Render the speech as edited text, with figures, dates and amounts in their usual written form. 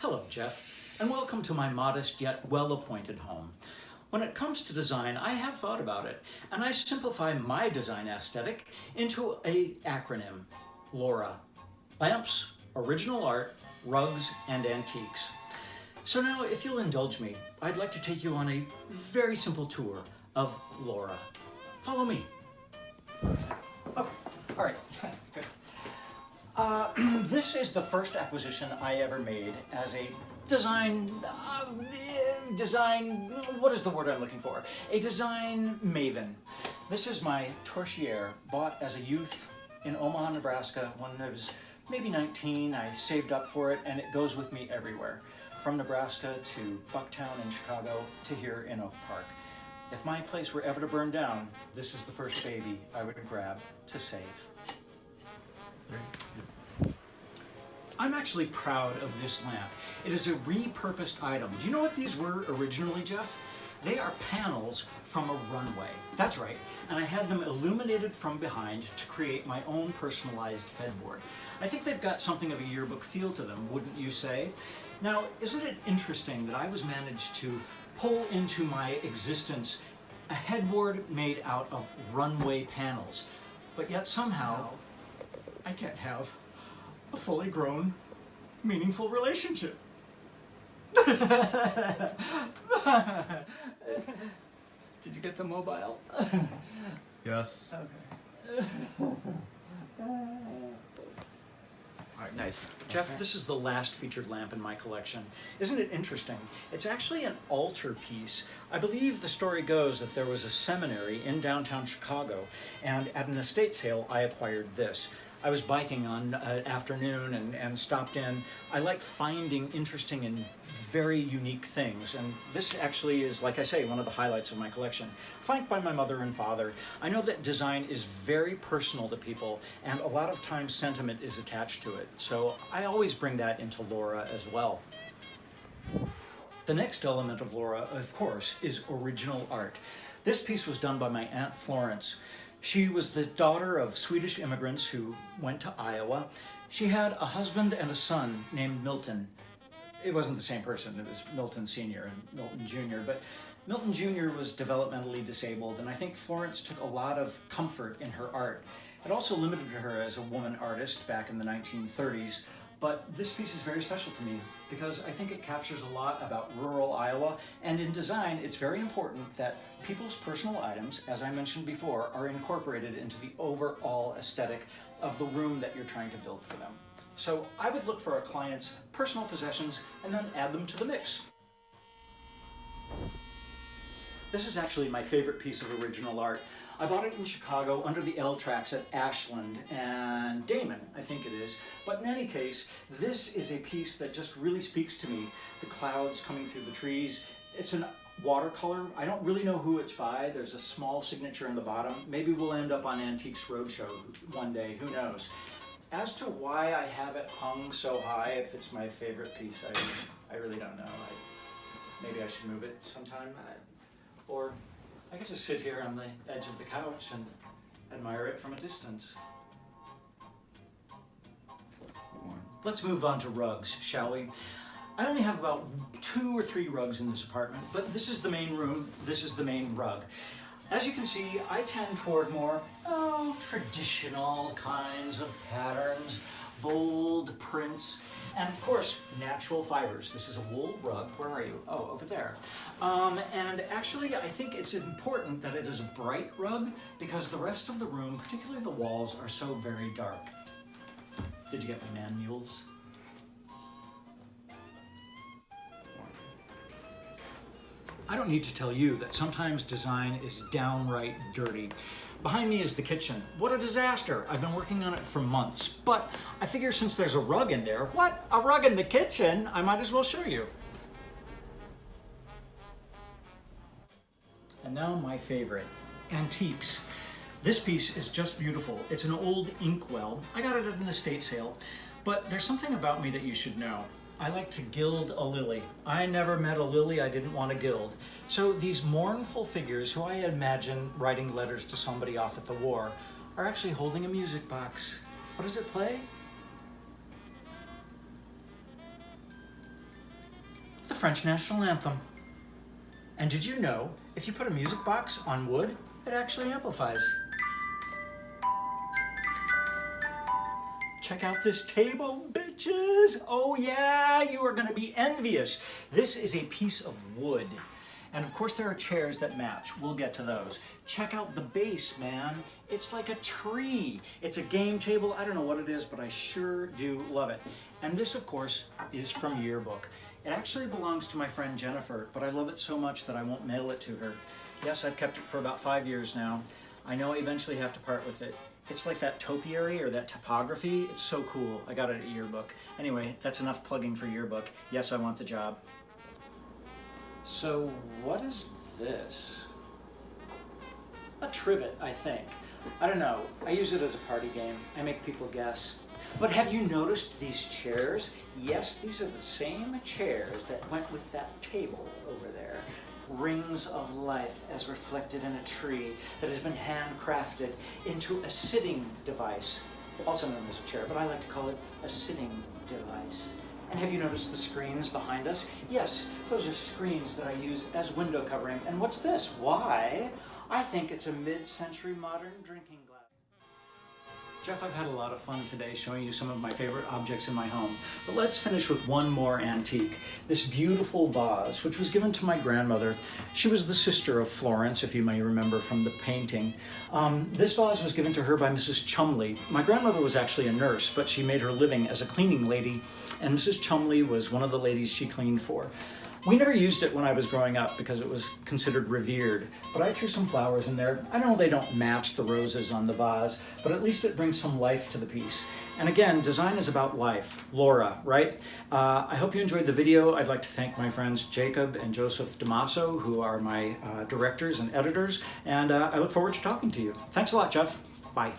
Hello, Jeff, and welcome to my modest yet well-appointed home. When it comes to design, I have thought about it, and I simplify my design aesthetic into an acronym, Lora. Lamps, original art, rugs, and antiques. So now, if you'll indulge me, I'd like to take you on a very simple tour of Lora. Follow me. Okay, all right, good. This is the first acquisition I ever made as a what is the word I'm looking for? A design maven. This is my Torchiere, bought as a youth in Omaha, Nebraska when I was maybe 19. I saved up for it and it goes with me everywhere. From Nebraska to Bucktown in Chicago to here in Oak Park. If my place were ever to burn down, this is the first baby I would grab to save. I'm actually proud of this lamp. It is a repurposed item. Do you know what these were originally, Jeff? They are panels from a runway. That's right. And I had them illuminated from behind to create my own personalized headboard. I think they've got something of a yearbook feel to them, wouldn't you say? Now, isn't it interesting that I was managed to pull into my existence a headboard made out of runway panels, but yet somehow I can't have a fully grown, meaningful relationship. Did you get the mobile? Yes. Okay. All right, nice. Jeff, this is the last featured lamp in my collection. Isn't it interesting? It's actually an altar piece. I believe the story goes that there was a seminary in downtown Chicago, and at an estate sale, I acquired this. I was biking on afternoon and stopped in. I like finding interesting and very unique things, and this actually is, like I say, one of the highlights of my collection. Flanked by my mother and father, I know that design is very personal to people, and a lot of times sentiment is attached to it, so I always bring that into Lora as well. The next element of Lora, of course, is original art. This piece was done by my Aunt Florence. She was the daughter of Swedish immigrants who went to Iowa. She had a husband and a son named Milton. It wasn't the same person, it was Milton Sr. and Milton Jr., but Milton Jr. was developmentally disabled, and I think Florence took a lot of comfort in her art. It also limited her as a woman artist back in the 1930s, but this piece is very special to me because I think it captures a lot about rural Iowa, and in design it's very important that people's personal items, as I mentioned before, are incorporated into the overall aesthetic of the room that you're trying to build for them. So I would look for a client's personal possessions and then add them to the mix. This is actually my favorite piece of original art. I bought it in Chicago under the L tracks at Ashland and Damon, I think it is. But in any case, this is a piece that just really speaks to me. The clouds coming through the trees. It's an watercolor. I don't really know who it's by. There's a small signature in the bottom. Maybe we'll end up on Antiques Roadshow one day, who knows. As to why I have it hung so high, if it's my favorite piece, I really don't know. Maybe I should move it sometime. Or I could just sit here on the edge of the couch and admire it from a distance. Let's move on to rugs, shall we? I only have about 2 or 3 rugs in this apartment, but this is the main room, this is the main rug. As you can see, I tend toward more, traditional kinds of patterns, bold prints, and of course, natural fibers. This is a wool rug. Where are you? Oh, over there. And actually, I think it's important that it is a bright rug because the rest of the room, particularly the walls, are so very dark. Did you get my manuals? I don't need to tell you that sometimes design is downright dirty. Behind me is the kitchen. What a disaster. I've been working on it for months, but I figure since there's a rug in there, what? A rug in the kitchen? I might as well show you. And now my favorite, antiques. This piece is just beautiful. It's an old inkwell. I got it at an estate sale, but there's something about me that you should know. I like to gild a lily. I never met a lily I didn't want to gild. So these mournful figures, who I imagine writing letters to somebody off at the war, are actually holding a music box. What does it play? French national anthem. And did you know, if you put a music box on wood, it actually amplifies? Check out this table, bitches! Oh yeah, you are gonna be envious. This is a piece of wood. And of course there are chairs that match. We'll get to those. Check out the base, man. It's like a tree. It's a game table. I don't know what it is, but I sure do love it. And this, of course, is from Yearbook. It actually belongs to my friend Jennifer, but I love it so much that I won't mail it to her. Yes, I've kept it for about 5 years now. I know I eventually have to part with it. It's like that topiary or that topography. It's so cool. I got it at Yearbook. Anyway, that's enough plugging for Yearbook. Yes, I want the job. So what is this? A trivet, I think. I don't know. I use it as a party game. I make people guess. But have you noticed these chairs? Yes, these are the same chairs that went with that table over there. Rings of life as reflected in a tree that has been handcrafted into a sitting device, also known as a chair, but I like to call it a sitting device. And have you noticed the screens behind us? Yes, those are screens that I use as window covering. And what's this? Why? I think it's a mid-century modern drinking glass. Jeff, I've had a lot of fun today showing you some of my favorite objects in my home, but let's finish with one more antique. This beautiful vase, which was given to my grandmother. She was the sister of Florence, if you may remember from the painting. This vase was given to her by Mrs. Chumley. My grandmother was actually a nurse, but she made her living as a cleaning lady, and Mrs. Chumley was one of the ladies she cleaned for. We never used it when I was growing up because it was considered revered, but I threw some flowers in there. I know they don't match the roses on the vase, but at least it brings some life to the piece. And again, design is about life. Lora, right? I hope you enjoyed the video. I'd like to thank my friends Jacob and Joseph Damaso, who are my directors and editors, and I look forward to talking to you. Thanks a lot, Jeff. Bye.